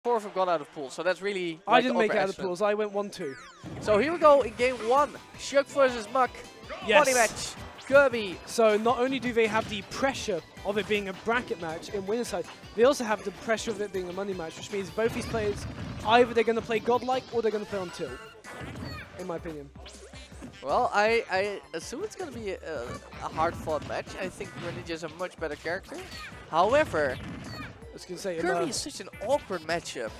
4 of them got out of pools, so that's really. I like didn't make it out of pools. I went 1-2. So here we go in game 1. ShuC versus Muck. Yes. Body match. Kirby. So not only do they have the pressure of it being a bracket match in winner's side, they also have the pressure of it being a money match, which means both these players, either they're going to play godlike or they're going to play on tilt, in my opinion. Well, I assume it's going to be a hard-fought match. I think Greninja is a much better character. However, I was going to say, Kirby is such an awkward matchup.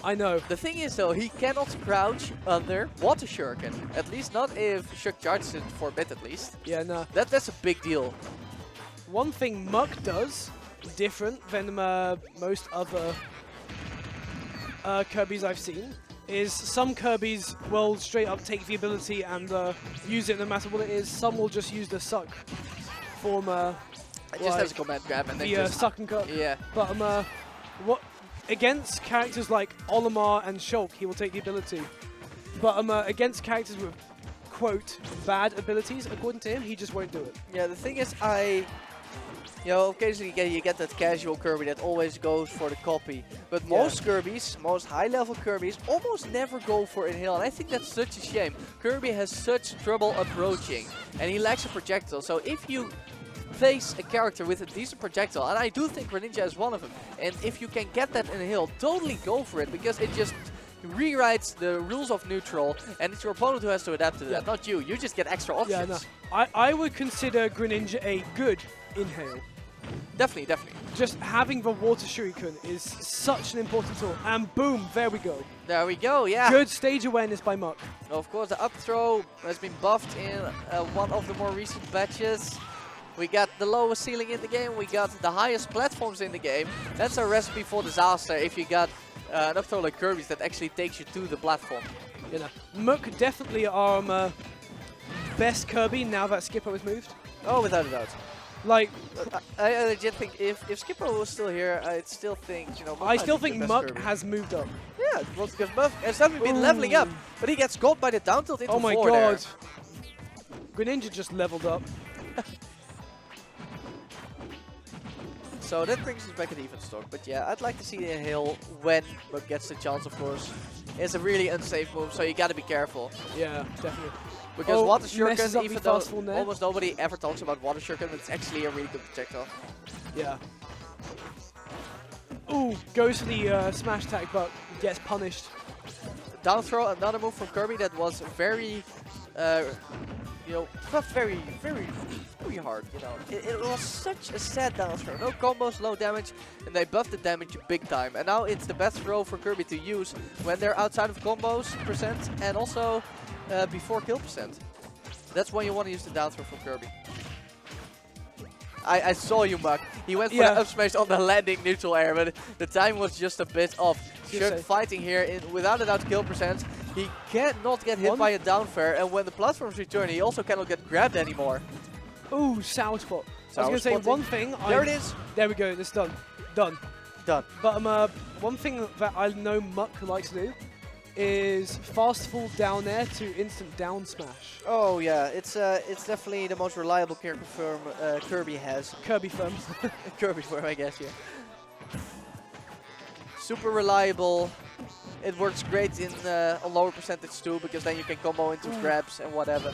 I know. The thing is, though, he cannot crouch under Water Shuriken. At least not if ShuC charges it for a bit, at least. Yeah, no. That's a big deal. One thing Muck does different than most other Kirbys I've seen is some Kirbys will straight up take the ability and use it no matter what it is. Some will just use the ShuC form. It just has a command grab and then just ShuC and cut. Yeah. But what against characters like Olimar and ShuC, he will take the ability. But against characters with quote bad abilities, according to him, he just won't do it. Yeah, the thing is, you know, occasionally you get that casual Kirby that always goes for the copy. But most Kirbys, most high-level Kirbys, almost never go for Inhale. And I think that's such a shame. Kirby has such trouble approaching, and he lacks a projectile. So if you face a character with a decent projectile, and I do think Greninja is one of them, and if you can get that Inhale, totally go for it, because it just rewrites the rules of neutral, and it's your opponent who has to adapt to that, not you. You just get extra options. Yeah, no. I would consider Greninja a good Inhale. Definitely, definitely. Just having the Water Shuriken is such an important tool. And boom, there we go. There we go, yeah. Good stage awareness by Muck. Of course, the up throw has been buffed in one of the more recent batches. We got the lowest ceiling in the game, we got the highest platforms in the game. That's a recipe for disaster if you got an up throw like Kirby's that actually takes you to the platform. You know, Muck definitely our best Kirby now that Skipper has moved. Oh, without a doubt. Like, I legit think if Skipper was still here, I'd still think, you know, I still think Muck Kirby has moved up. Yeah, well, because Muck has definitely been leveling up, but he gets caught by the down tilt into oh my four god. there. Greninja just leveled up. So that brings us back at even stock. But yeah, I'd like to see the Inhale when Muck gets the chance, of course. It's a really unsafe move, so you gotta be careful. Yeah, definitely. Because Water Shuriken, even though though almost nobody ever talks about Water Shuriken, it's actually a really good projectile. Yeah. Ooh, goes for the smash attack, but gets punished. Down throw, another move from Kirby that was very, you know, not very hard, you know. It was such a sad down throw. No combos, low damage, and they buffed the damage big time. And now it's the best throw for Kirby to use when they're outside of combos percent and also before kill percent. That's when you want to use the down throw from Kirby. I saw you, Muck. He went for the up smash on the landing neutral air, but the time was just a bit off. ShuC fighting here without a doubt kill percent. He cannot get hit by a down fair, and when the platforms return, he also cannot get grabbed anymore. Ooh, sour spot. I was going to say one thing. There it is. There we go. It's done. Done. Done. But one thing that I know Muck likes to do is fast fall down air to instant down smash. Oh yeah, it's definitely the most reliable character firm Kirby has. Kirby firm. Kirby firm, I guess, yeah. Super reliable. It works great in a lower percentage too, because then you can combo into grabs and whatever.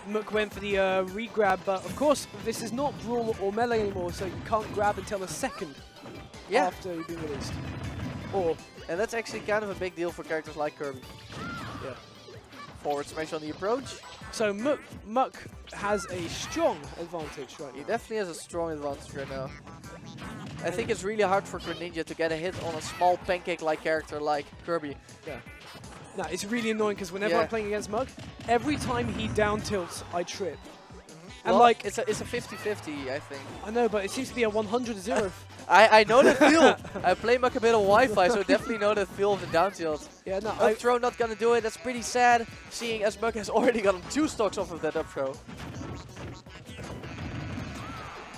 Muck went for the re-grab, but of course this is not Brawl or Melee anymore, so you can't grab until a second after you've been released. And that's actually kind of a big deal for characters like Kirby. Yeah. Forward smash on the approach. So Muck has a strong advantage right now. He definitely has a strong advantage right now. I think it's really hard for Greninja to get a hit on a small pancake-like character like Kirby. Yeah. No, it's really annoying because whenever I'm playing against Muck, every time he down tilts, I trip. And well, like it's a 50-50, I think. I know, but it seems to be a 100-0. I know the feel. I play Muck a bit of Wi-Fi, so definitely know the feel of the down tilt. Yeah, no. Up throw not gonna do it. That's pretty sad, seeing as Muck has already gotten 2 stocks off of that up throw.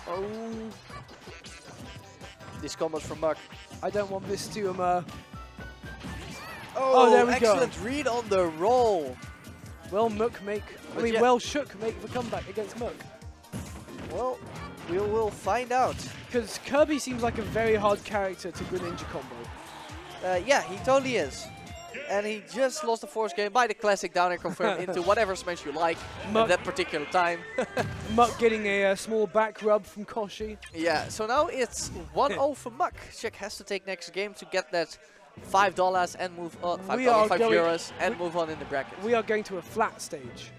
Oh. These combos from Muck. I don't want this to Oh, there we excellent go. read on the roll. Well, ShuC make the comeback against Muck. Well, We will find out. Because Kirby seems like a very hard character to Greninja combo. Yeah, he totally is. And he just lost the force game by the classic down air confirm into whatever smash you like at that particular time. Muck getting a small back rub from Koshi. Yeah, so now it's 1-0 for Muck. ShuC has to take next game to get that $5 and move on. €5 and move on in the bracket. We are going to a flat stage.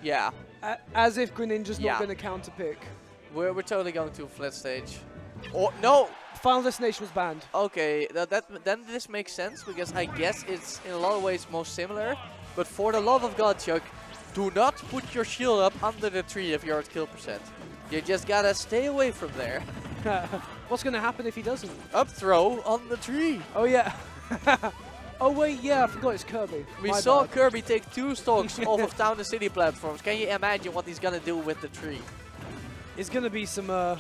Yeah. As if Greninja's not going to counter pick. We're totally going to a flat stage. Oh, no! Final Destination was banned. Okay, then this makes sense, because I guess it's in a lot of ways most similar. But for the love of God, ShuC, do not put your shield up under the tree if you're at kill percent. You just gotta stay away from there. What's gonna happen if he doesn't? Up throw on the tree. Oh yeah. Oh wait, yeah, I forgot it's Kirby. We saw Kirby take 2 stocks off of Town and City platforms. Can you imagine what he's gonna do with the tree? It's gonna be some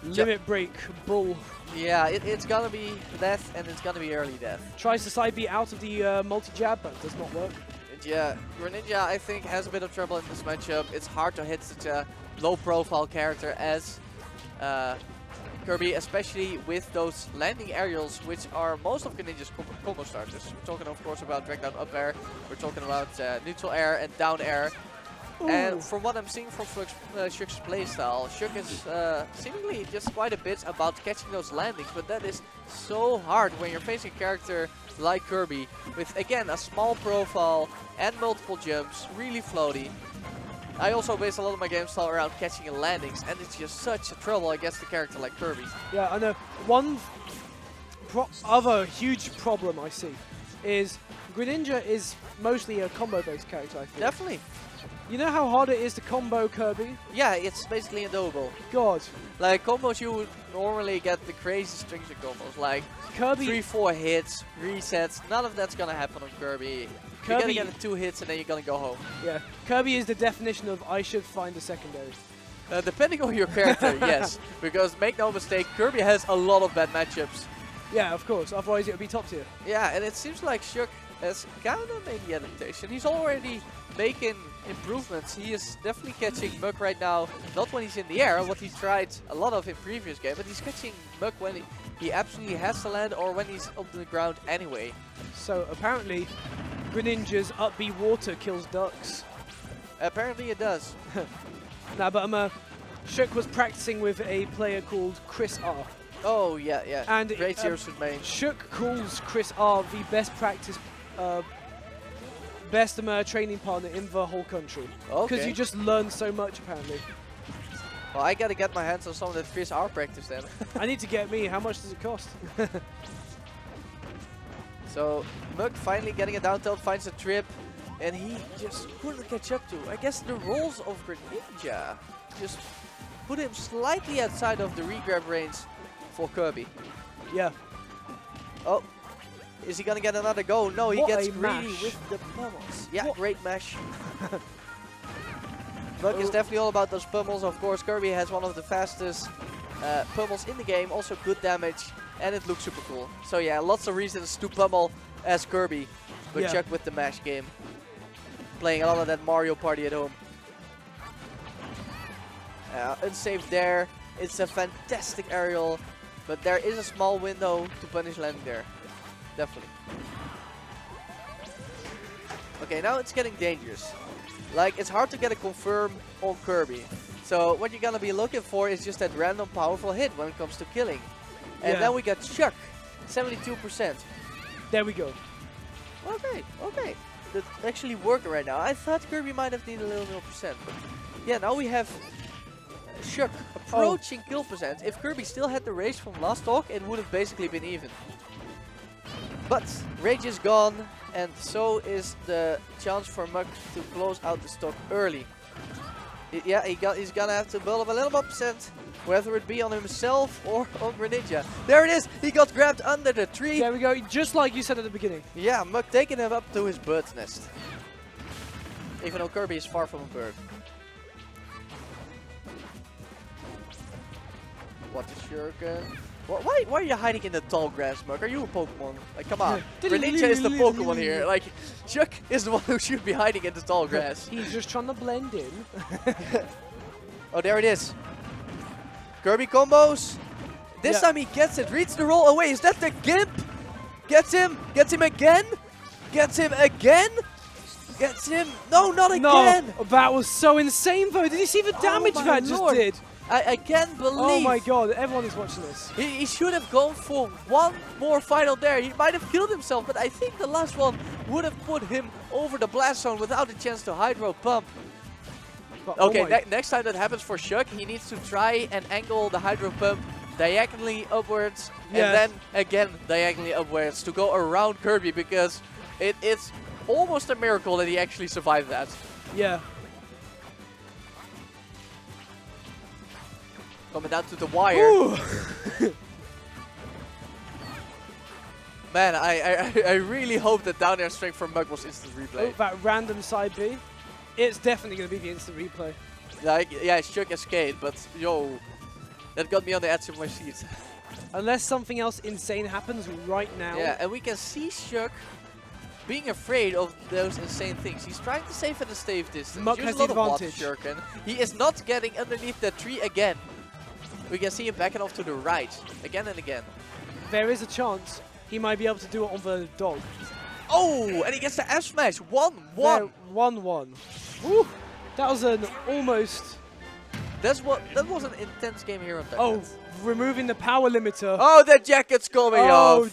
limit break bull. Yeah, it's gonna be death, and it's gonna be early death. Tries to side B out of the multi-jab, but does not work. Yeah, Greninja, I think, has a bit of trouble in this matchup. It's hard to hit such a low-profile character as Kirby, especially with those landing aerials, which are most of Greninja's combo starters. We're talking, of course, about drag down up air. We're talking about neutral air and down air. Ooh. And from what I'm seeing from ShuC's playstyle, ShuC is seemingly just quite a bit about catching those landings, but that is so hard when you're facing a character like Kirby with, again, a small profile and multiple jumps, really floaty. I also base a lot of my game style around catching landings, and it's just such a trouble against a character like Kirby. Yeah, I know. One other huge problem I see is Greninja is mostly a combo-based character, I feel. Definitely. You know how hard it is to combo Kirby? Yeah, it's basically undoable. God. Like, combos you would normally get the crazy strings of combos, like Kirby 3-4 hits, resets, none of that's gonna happen on Kirby. You're gonna get 2 hits and then you're gonna go home. Yeah, Kirby is the definition of I should find a secondary. Depending on your character, yes. Because make no mistake, Kirby has a lot of bad matchups. Yeah, of course, otherwise it would be top tier. Yeah, and it seems like ShuC has kind of made the adaptation. He's already making improvements. He is definitely catching Muck right now, not when he's in the air, what he tried a lot of in previous game, but he's catching Muck when he absolutely has to land or when he's on the ground anyway. So apparently Greninja's up B water kills ducks. Apparently it does. Nah, but ShuC was practicing with a player called Chris R. Oh yeah, yeah. And great Zero Suit main. ShuC calls Chris R the best practice best training partner in the whole country. Because you just learn so much, apparently. Well, I gotta get my hands on some of that Chris R practice then. I need to get me. How much does it cost? So, Muck finally getting a down tilt, finds a trip, and he just couldn't catch up to. I guess the rolls of Greninja just put him slightly outside of the regrab range for Kirby. Yeah. Oh. Is he gonna get another go? No, he gets greedy mash. with the pummels. Yeah, great mash. Muck is definitely all about those pummels. Of course, Kirby has one of the fastest pummels in the game. Also good damage, and it looks super cool. So yeah, lots of reasons to pummel as Kirby. But ShuC with the mash game. Playing a lot of that Mario Party at home. Unsafe there. It's a fantastic aerial, but there is a small window to punish landing there. Definitely. Okay, now it's getting dangerous. Like, it's hard to get a confirm on Kirby. So what you're gonna be looking for is just that random powerful hit when it comes to killing. And then we got ShuC, 72%. There we go. Okay, okay. That's actually working right now. I thought Kirby might have needed a little more percent. But yeah, now we have ShuC approaching kill percent. If Kirby still had the rage from last talk, it would have basically been even. But rage is gone, and so is the chance for Muck to close out the stock early. Yeah, he's gonna have to build up a little more percent, whether it be on himself or on Greninja. There it is! He got grabbed under the tree. There we go, just like you said at the beginning. Yeah, Muck taking him up to his bird's nest. Even though Kirby is far from a bird. What is your gun? Why are you hiding in the tall grass, Muck? Are you a Pokemon? Like, come on. Greninja is the Pokemon here. Like, ShuC is the one who should be hiding in the tall grass. He's just trying to blend in. Oh, there it is. Kirby combos. This time he gets it. Reads the roll away. Is that the Gimp? Gets him. Gets him again. Gets him again. Gets him. No, not again. No, that was so insane though. Did you see the damage that just did? I can't believe. Oh my god, everyone is watching this. He should have gone for one more final there. He might have killed himself, but I think the last one would have put him over the blast zone without a chance to hydro pump. But Okay, next time that happens for ShuC, he needs to try and angle the hydro pump diagonally upwards and then again diagonally upwards to go around Kirby, because it's almost a miracle that he actually survived that. Yeah. Coming down to the wire. Man, I really hope that down air strength from Mug was instant replay. Oh, that random side B. It's definitely going to be the instant replay. Like, yeah, ShuC escaped, but yo, that got me on the edge of my seat. Unless something else insane happens right now. Yeah, and we can see ShuC being afraid of those insane things. He's trying to save at a safe distance. Mug has the advantage. Shuriken. He is not getting underneath the tree again. We can see him backing off to the right again and again. There is a chance he might be able to do it on the dog. Oh, and he gets the F smash. 1-1. 1-1. Woo! That was an almost. That was an intense game here on that. Oh, removing the power limiter. Oh, the jacket's coming off. Oh,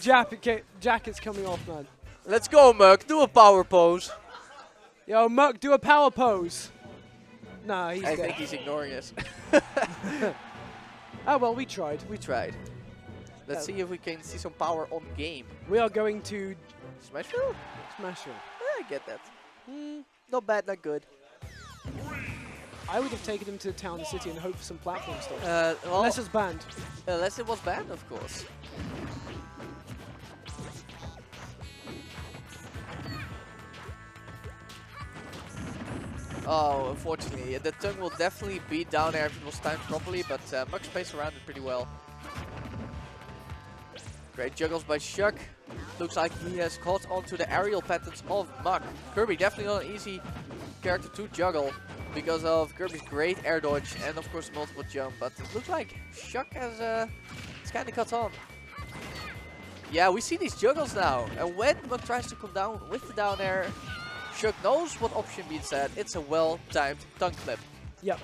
jacket's coming off, man. Let's go, Mug. Do a power pose. Yo, Mug, do a power pose. Nah, he's dead. I think he's ignoring us. Oh, well, we tried. We tried. Let's see if we can see some power on game. We are going to Smash through? smash him. I get that. Not bad, not good. I would have taken him to the town and city and hoped for some platform stuff. Well, Unless it's banned. Unless it was banned, of course. Oh, unfortunately. The tongue will definitely be down there if it was timed properly, but Mug spaced around it pretty well. Great juggles by ShuC. Looks like he has caught onto the aerial patterns of Mug. Kirby definitely not an easy character to juggle because of Kirby's great air dodge and of course multiple jump, but it looks like ShuC has it's kind of caught on. Yeah, we see these juggles now, and when Mug tries to come down with the down air, ShuC knows what option being said. It's a well-timed tongue flip. Yep.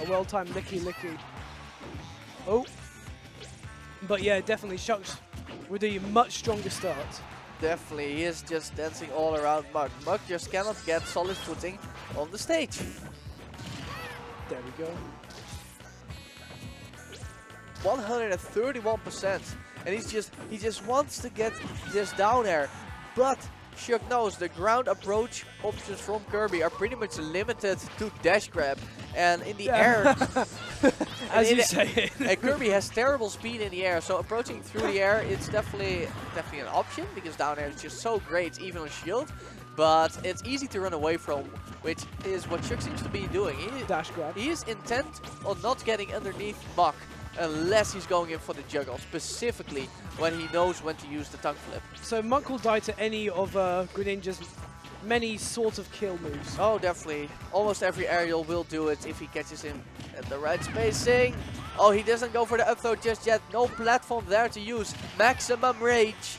A well-timed licky. Oh. But yeah, definitely ShuC with a much stronger start. Definitely, he is just dancing all around Mug. Mug just cannot get solid footing on the stage. There we go. 131%. And he just wants to get this down air. But ShuC knows the ground approach options from Kirby are pretty much limited to dash grab. And in the air, as you say, and Kirby has terrible speed in the air, so approaching through the air, it's definitely an option because down air is just so great, even on shield. But it's easy to run away from, which is what ShuC seems to be doing. Dash grab. He is intent on not getting underneath Mug unless he's going in for the juggle, specifically when he knows when to use the tongue flip. So Mug will die to any of Greninja's many sort of kill moves. Oh, definitely. Almost every aerial will do it if he catches him at the right spacing. Oh, he doesn't go for the up throw just yet. No platform there to use. Maximum rage.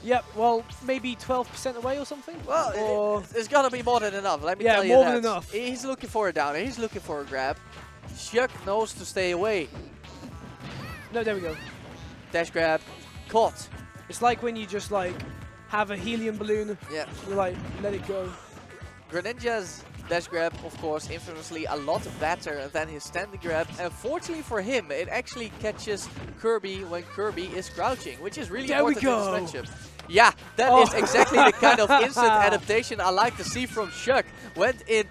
Yep, well, maybe 12% away or something? Well, it's gonna be more than enough, let me tell you more that. than enough. He's looking for a down, he's looking for a grab. ShuC knows to stay away. No, there we go. Dash grab. Caught. It's like when you just like have a helium balloon. Yeah. You like let it go. Greninja's dash grab, of course, infamously a lot better than his standing grab. And fortunately for him, it actually catches Kirby when Kirby is crouching, which is really important in this matchup. Yeah, that is exactly the kind of instant adaptation I like to see from ShuC. Went in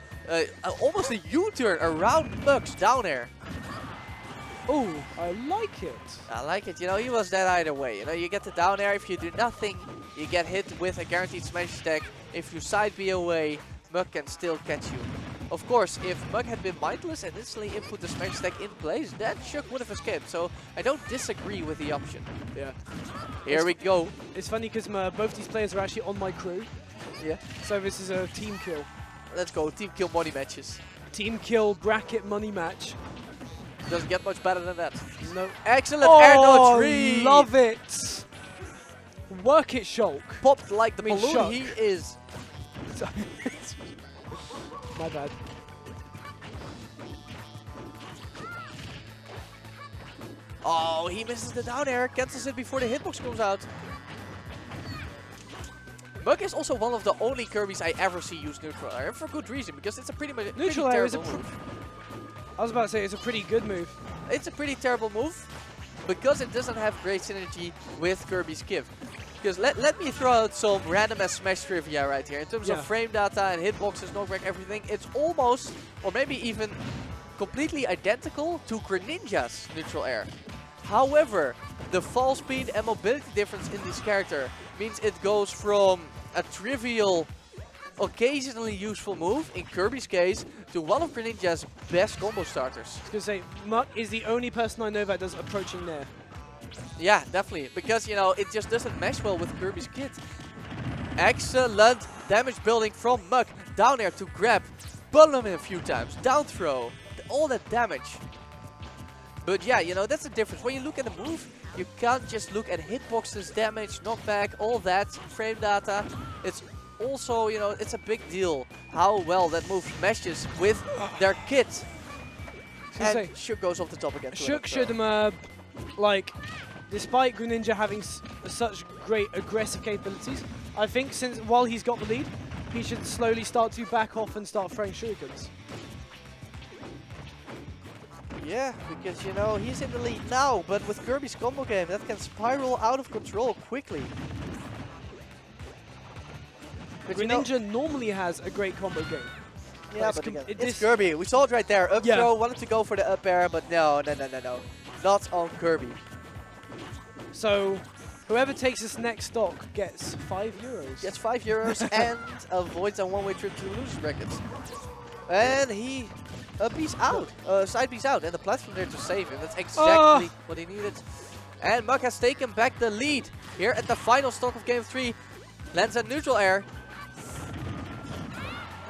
almost a U-turn around Mug's down air. Oh, I like it. I like it. You know, he was dead either way. You know, you get the down air. If you do nothing, you get hit with a guaranteed smash attack. If you side B away, Mug can still catch you. Of course, if Mug had been mindless and instantly input the smash attack in place, then ShuC would have escaped. So I don't disagree with the option. Yeah. Here we go. It's funny because both these players are actually on my crew. Yeah. So this is a team kill. let's go. Team kill money matches. Team kill bracket money match. Doesn't get much better than that. No. Excellent air dodge Oh, 3. love it. Work it, ShuC. Popped like the I mean, balloon ShuC. he is. My bad. Oh, he misses the down air. Cancels it before the hitbox comes out. Muk is also one of the only Kirbys I ever see use neutral air, and for good reason, because it's a pretty Neutral air is a terrible move. I was about to say it's a pretty good move. It's a pretty terrible move, because it doesn't have great synergy with Kirby's gift. Because let me throw out some random as Smash trivia right here. In terms of frame data and hitboxes, knockback, everything, it's almost, or maybe even completely identical to Greninja's neutral air. However, the fall speed and mobility difference in this character means it goes from a trivial, occasionally useful move, in Kirby's case, to one of Greninja's best combo starters. I was going to say, Muk is the only person I know that does approaching Nair. Yeah, definitely. Because, you know, it just doesn't mesh well with Kirby's kit. Excellent damage building from Muk. Down air to grab. Button him a few times. Down throw. All that damage. But yeah, you know, that's the difference. When you look at the move, you can't just look at hitboxes, damage, knockback, all that, frame data. It's also, you know, it's a big deal how well that move meshes with their kit. And ShuC goes off the top again. ShuC should, like, despite Greninja having such great aggressive capabilities, I think while he's got the lead, he should slowly start to back off and start throwing shurikens. Yeah, because, you know, he's in the lead now, but with Kirby's combo game, that can spiral out of control quickly. But Greninja normally has a great combo game. Yeah, but again, it's Kirby. We saw it right there. Up throw, wanted to go for the up air, but no. Not on Kirby. So, whoever takes this next stock gets €5. Gets €5 and avoids a one-way trip to the losers brackets. And he piece out, side piece out, and the platform there to save him. That's exactly what he needed. And Muk has taken back the lead here at the final stock of game 3. Lands at neutral air.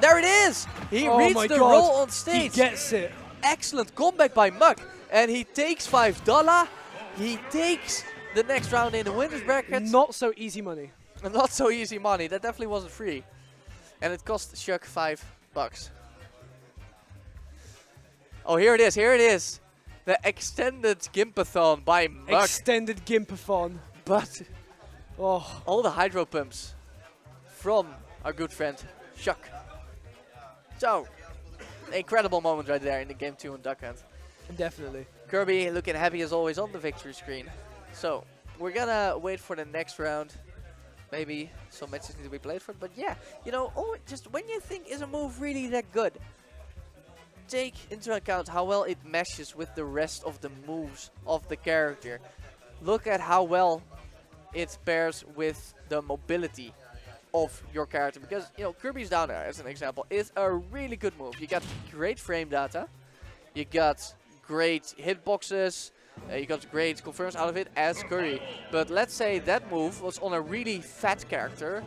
There it is! He reads the roll on stage. He gets it. Excellent comeback by Muk. And he takes $5. He takes the next round in the winners bracket. Not so easy money. Not so easy money. That definitely wasn't free. And it cost ShuC $5. Oh, here it is, here it is. The extended Gimpathon by Muk. Extended Gimpathon. But all the hydro pumps from our good friend ShuC. So, incredible moment right there in the game 2 on Duck Hunt. Definitely. Kirby looking heavy as always on the victory screen. So, we're gonna wait for the next round. Maybe some matches need to be played for it. But yeah, you know, just when you think is a move really that good, take into account how well it meshes with the rest of the moves of the character. Look at how well it pairs with the mobility of your character. Because, you know, Kirby's down air, as an example, is a really good move. You got great frame data. You got great hitboxes. You got great confirms out of it as Kirby. But let's say that move was on a really fat character,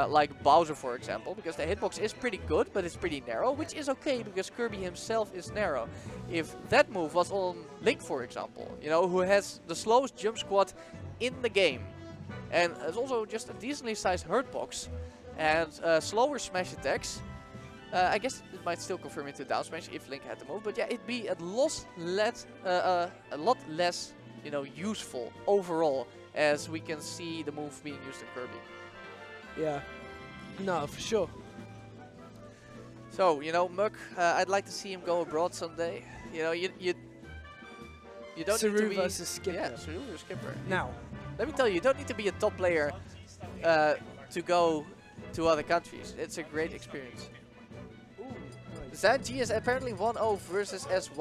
like Bowser, for example, because the hitbox is pretty good, but it's pretty narrow, which is okay because Kirby himself is narrow. If that move was on Link, for example, you know, who has the slowest jump squat in the game, and is also just a decently sized hurt box and slower smash attacks, I guess it might still confirm into down smash if Link had the move, but yeah, it'd be a lot less, you know, useful overall, as we can see the move being used in Kirby. Yeah, no, for sure. So, you know, Muk, I'd like to see him go abroad someday. You know, you don't need to be versus Skipper. Yeah, Saru versus Skipper. Now, let me tell you, you don't need to be a top player to go to other countries. It's a great experience. ooh, nice. Zan G is apparently 1-0 versus S1.